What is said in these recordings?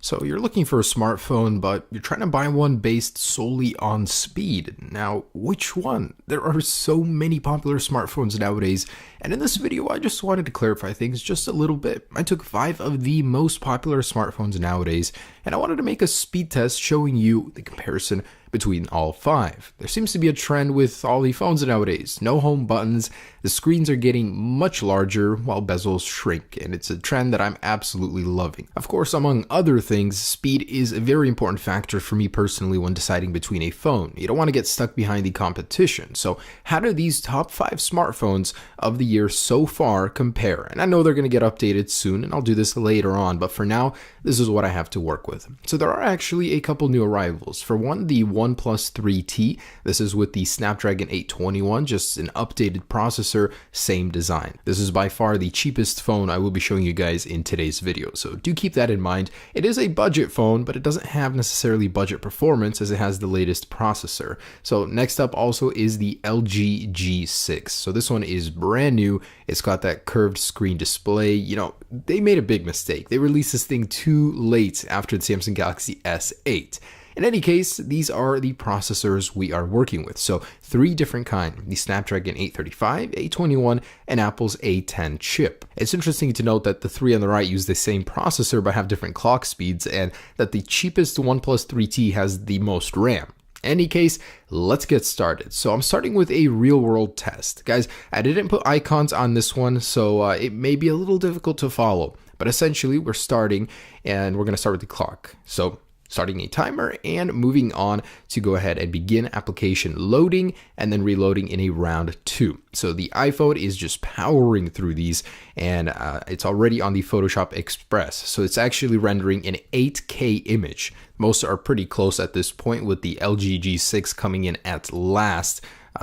So you're looking for a smartphone, but you're trying to buy one based solely on speed. Now, which one? There are so many popular smartphones nowadays, and in this video I just wanted to clarify things just a little bit. I took 5 of the most popular smartphones nowadays, and I wanted to make a speed test showing you the comparison between all 5. There seems to be a trend with all the phones nowadays. No home buttons, the screens are getting much larger while bezels shrink, and it's a trend that I'm absolutely loving. Of course, among other things, speed is a very important factor for me personally when deciding between a phone. You don't want to get stuck behind the competition. So how do these top 5 smartphones of the year so far compare? And I know they're going to get updated soon, and I'll do this later on, but for now, this is what I have to work with. So there are actually a couple new arrivals. For one, the OnePlus 3T. This is with the Snapdragon 821, just an updated processor, same design. This is by far the cheapest phone I will be showing you guys in today's video, so do keep that in mind. It is a budget phone, but it doesn't have necessarily budget performance as it has the latest processor. So next up also is the LG G6. So this one is brand new. It's got that curved screen display. You know, they made a big mistake. They released this thing too late after the Samsung Galaxy S8. In any case, these are the processors we are working with. So 3 different kinds, the Snapdragon 835, 821, and Apple's A10 chip. It's interesting to note that the 3 on the right use the same processor but have different clock speeds, and that the cheapest OnePlus 3T has the most RAM. In any case, let's get started. So I'm starting with a real world test. Guys, I didn't put icons on this one, so it may be a little difficult to follow. But essentially, we're starting, and we're going to start with the clock. So starting a timer and moving on to go ahead and begin application loading and then reloading in a round 2. So the iPhone is just powering through these, and it's already on the Photoshop Express. So it's actually rendering an 8K image. Most are pretty close at this point, with the LG G6 coming in at last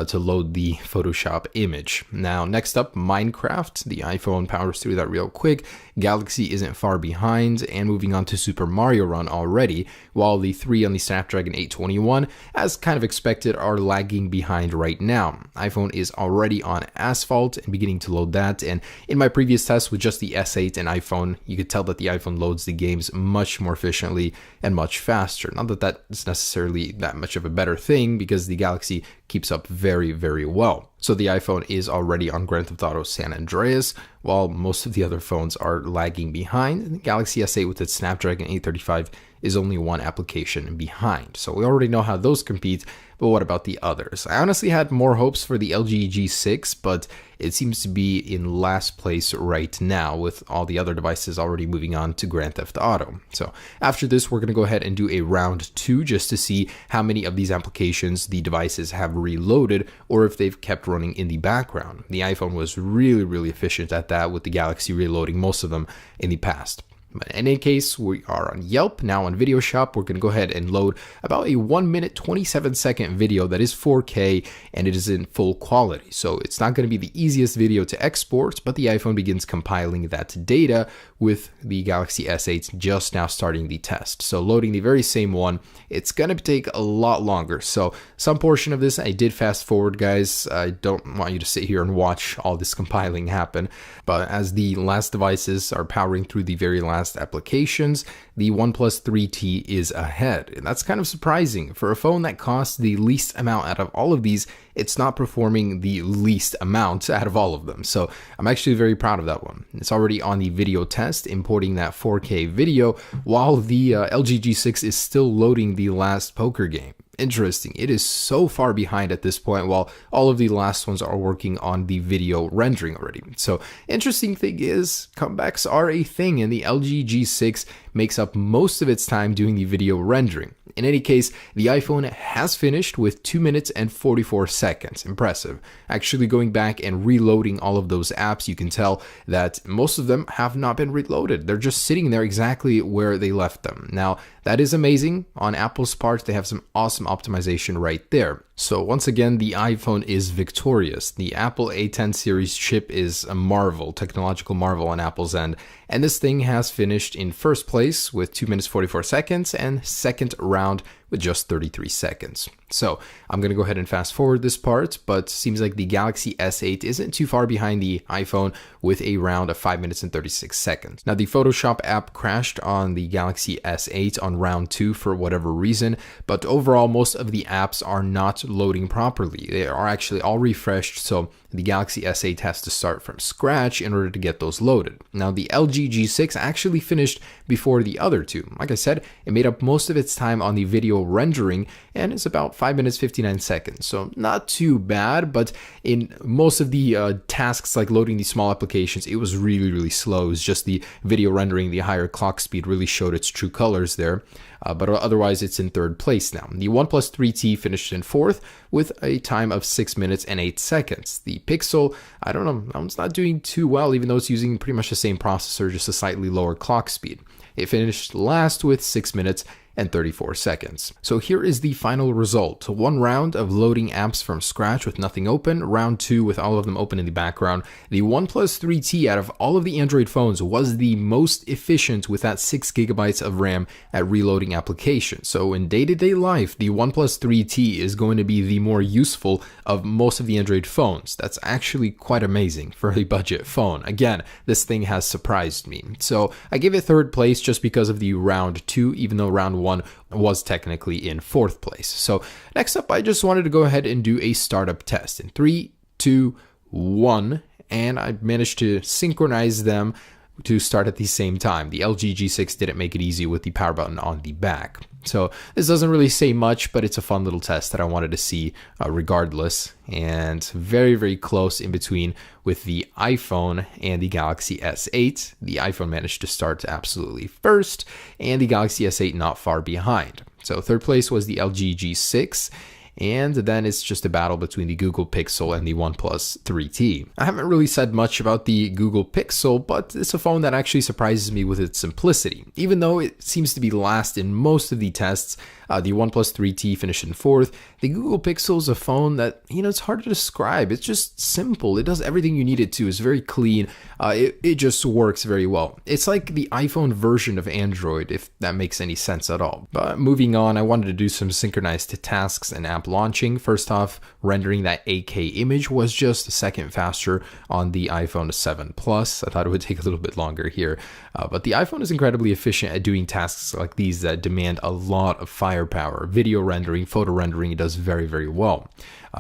to load the Photoshop image. Now, next up, Minecraft. The iPhone powers through that real quick. Galaxy isn't far behind, and moving on to Super Mario Run already, while the 3 on the Snapdragon 821, as kind of expected, are lagging behind right now. iPhone is already on Asphalt and beginning to load that, and in my previous test with just the S8 and iPhone, you could tell that the iPhone loads the games much more efficiently and much faster. Not that that's necessarily that much of a better thing, because the Galaxy keeps up very, very well. So the iPhone is already on Grand Theft Auto San Andreas, while most of the other phones are lagging behind. The Galaxy S8 with its Snapdragon 835 is only 1 application behind. So we already know how those compete, but what about the others? I honestly had more hopes for the LG G6, but it seems to be in last place right now, with all the other devices already moving on to Grand Theft Auto. So after this, we're going to go ahead and do a round 2 just to see how many of these applications the devices have reloaded, or if they've kept running in the background. The iPhone was really efficient at that, with the Galaxy reloading most of them in the past. But in any case, we are on Yelp, now on Video Shop. We're going to go ahead and load about a 1 minute 27 second video that is 4K, and it is in full quality. So it's not going to be the easiest video to export, but the iPhone begins compiling that data with the Galaxy S8 just now starting the test. So loading the very same one, it's going to take a lot longer. So some portion of this I did fast forward, guys. I don't want you to sit here and watch all this compiling happen. But as the last devices are powering through the very last applications, the OnePlus 3T is ahead. And that's kind of surprising. For a phone that costs the least amount out of all of these, it's not performing the least amount out of all of them. So I'm actually very proud of that one. It's already on the video test, importing that 4K video, while the LG G6 is still loading the last poker game. Interesting. It is so far behind at this point, while all of the last ones are working on the video rendering already. So interesting thing is, comebacks are a thing, and the LG G6 makes up most of its time doing the video rendering. In any case, the iPhone has finished with 2 minutes and 44 seconds. Impressive. Actually going back and reloading all of those apps, you can tell that most of them have not been reloaded. They're just sitting there exactly where they left them. Now, that is amazing. On Apple's part, they have some awesome optimization right there. So once again, the iPhone is victorious. The Apple A10 series chip is a marvel, technological marvel on Apple's end. And this thing has finished in first place with 2 minutes 44 seconds, and second round with just 33 seconds. So I'm going to go ahead and fast forward this part, but seems like the Galaxy S8 isn't too far behind the iPhone with a round of 5 minutes and 36 seconds. Now the Photoshop app crashed on the Galaxy S8 on round 2 for whatever reason, but overall most of the apps are not loading properly. They are actually all refreshed, so the Galaxy S8 has to start from scratch in order to get those loaded. Now the LG G6 actually finished before the other two. Like I said, it made up most of its time on the video rendering and is about 5 minutes 59 seconds. So not too bad, but in most of the tasks like loading these small applications, it was really slow. It was just the video rendering, the higher clock speed really showed its true colors there. But otherwise it's in third place now. The OnePlus 3T finished in fourth with a time of 6 minutes and 8 seconds. The Pixel, I don't know, it's not doing too well, even though it's using pretty much the same processor, just a slightly lower clock speed. It finished last with 6 minutes and 34 seconds. So here is the final result. One round of loading apps from scratch with nothing open, round 2 with all of them open in the background. The OnePlus 3T out of all of the Android phones was the most efficient with that 6 gigabytes of RAM at reloading applications. So in day-to-day life, the OnePlus 3T is going to be the more useful of most of the Android phones. That's actually quite amazing for a budget phone. Again, this thing has surprised me. So I give it third place just because of the round 2, even though round 1 was technically in fourth place. So next up, I just wanted to go ahead and do a startup test in 3, 2, 1, and I managed to synchronize them to start at the same time. The LG G6 didn't make it easy with the power button on the back. So this doesn't really say much, but it's a fun little test that I wanted to see regardless. And very close in between with the iPhone and the Galaxy S8. The iPhone managed to start absolutely first, and the Galaxy S8 not far behind. So third place was the LG G6. And then it's just a battle between the Google Pixel and the OnePlus 3T. I haven't really said much about the Google Pixel, but it's a phone that actually surprises me with its simplicity. Even though it seems to be last in most of the tests, the OnePlus 3T finished in fourth. The Google Pixel is a phone that, it's hard to describe. It's just simple. It does everything you need it to. It's very clean. It just works very well. It's like the iPhone version of Android, if that makes any sense at all. But moving on, I wanted to do some synchronized tasks and app launching. First off, rendering that 8K image was just a second faster on the iPhone 7 Plus. I thought it would take a little bit longer here. But the iPhone is incredibly efficient at doing tasks like these that demand a lot of firepower. Video rendering, photo rendering, it does very well.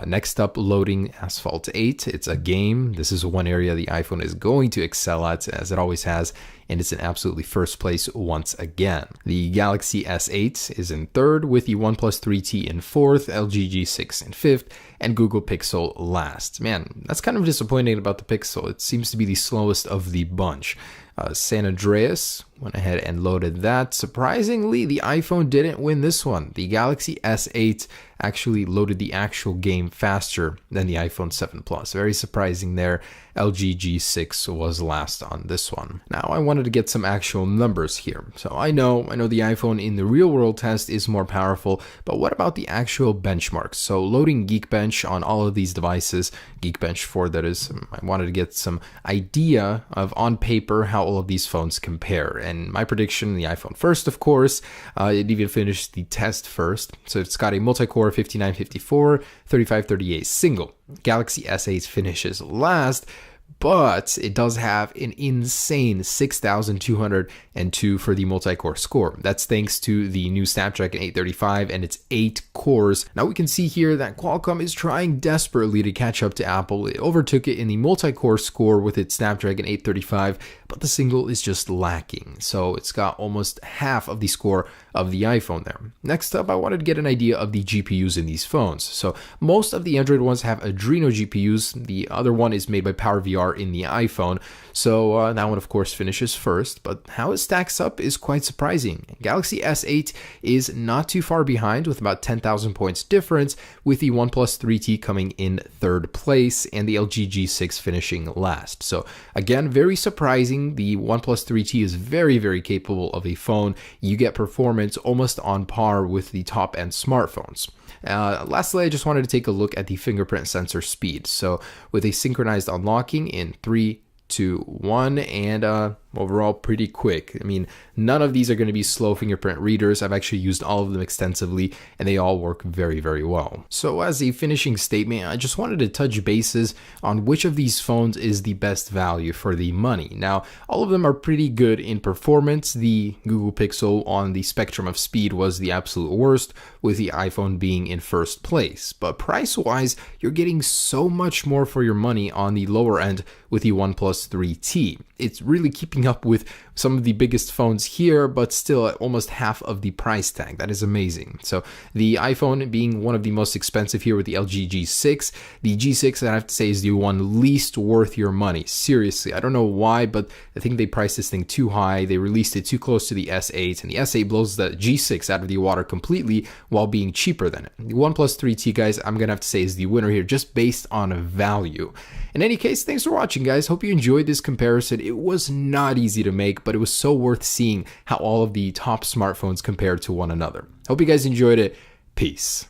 Next up, loading Asphalt 8. It's a game. This is one area the iPhone is going to excel at, as it always has, and it's in absolutely first place once again. The Galaxy S8 is in third, with the OnePlus 3T in fourth, LG G6 in fifth, and Google Pixel last. Man, that's kind of disappointing about the Pixel. It seems to be the slowest of the bunch. San Andreas went ahead and loaded that. Surprisingly, the iPhone didn't win this one. The Galaxy S8 actually loaded the actual game faster than the iPhone 7 Plus. Very surprising there. LG G6 was last on this one. Now I wanted to get some actual numbers here. So I know the iPhone in the real world test is more powerful, but what about the actual benchmarks? So loading Geekbench on all of these devices, Geekbench 4 that is, I wanted to get some idea of on paper how all of these phones compare. And my prediction, the iPhone first, of course, it even finished the test first. So it's got a multi-core 5954, 3538 single. Galaxy S8 finishes last, but it does have an insane 6,202 for the multi-core score. That's thanks to the new Snapdragon 835 and its 8 cores. Now we can see here that Qualcomm is trying desperately to catch up to Apple. It overtook it in the multi-core score with its Snapdragon 835, but the single is just lacking. So it's got almost half of the score of the iPhone there. Next up, I wanted to get an idea of the GPUs in these phones. So most of the Android ones have Adreno GPUs. The other one is made by PowerVR in the iPhone. So that one, of course, finishes first, but how it stacks up is quite surprising. Galaxy S8 is not too far behind with about 10,000 points difference, with the OnePlus 3T coming in third place and the LG G6 finishing last. So again, very surprising. The OnePlus 3T is very capable of a phone. You get performance almost on par with the top-end smartphones. Lastly, I just wanted to take a look at the fingerprint sensor speed. So with a synchronized unlocking in 3, 2, 1, and overall pretty quick. I mean, none of these are going to be slow fingerprint readers. I've actually used all of them extensively, and they all work very, very well. So as a finishing statement, I just wanted to touch bases on which of these phones is the best value for the money. Now, all of them are pretty good in performance. The Google Pixel on the spectrum of speed was the absolute worst, with the iPhone being in first place. But price-wise, you're getting so much more for your money on the lower end with the OnePlus 3T. It's really keeping up with some of the biggest phones here, but still at almost half of the price tag. That is amazing. So the iPhone being one of the most expensive here with the LG G6. The G6, I have to say, is the one least worth your money. Seriously, I don't know why, but I think they priced this thing too high. They released it too close to the S8, and the S8 blows the G6 out of the water completely while being cheaper than it. The OnePlus 3T, guys, I'm going to have to say is the winner here just based on value. In any case, thanks for watching, guys. Hope you enjoyed this comparison. It was not easy to make, but it was so worth seeing how all of the top smartphones compared to one another. Hope you guys enjoyed it. Peace.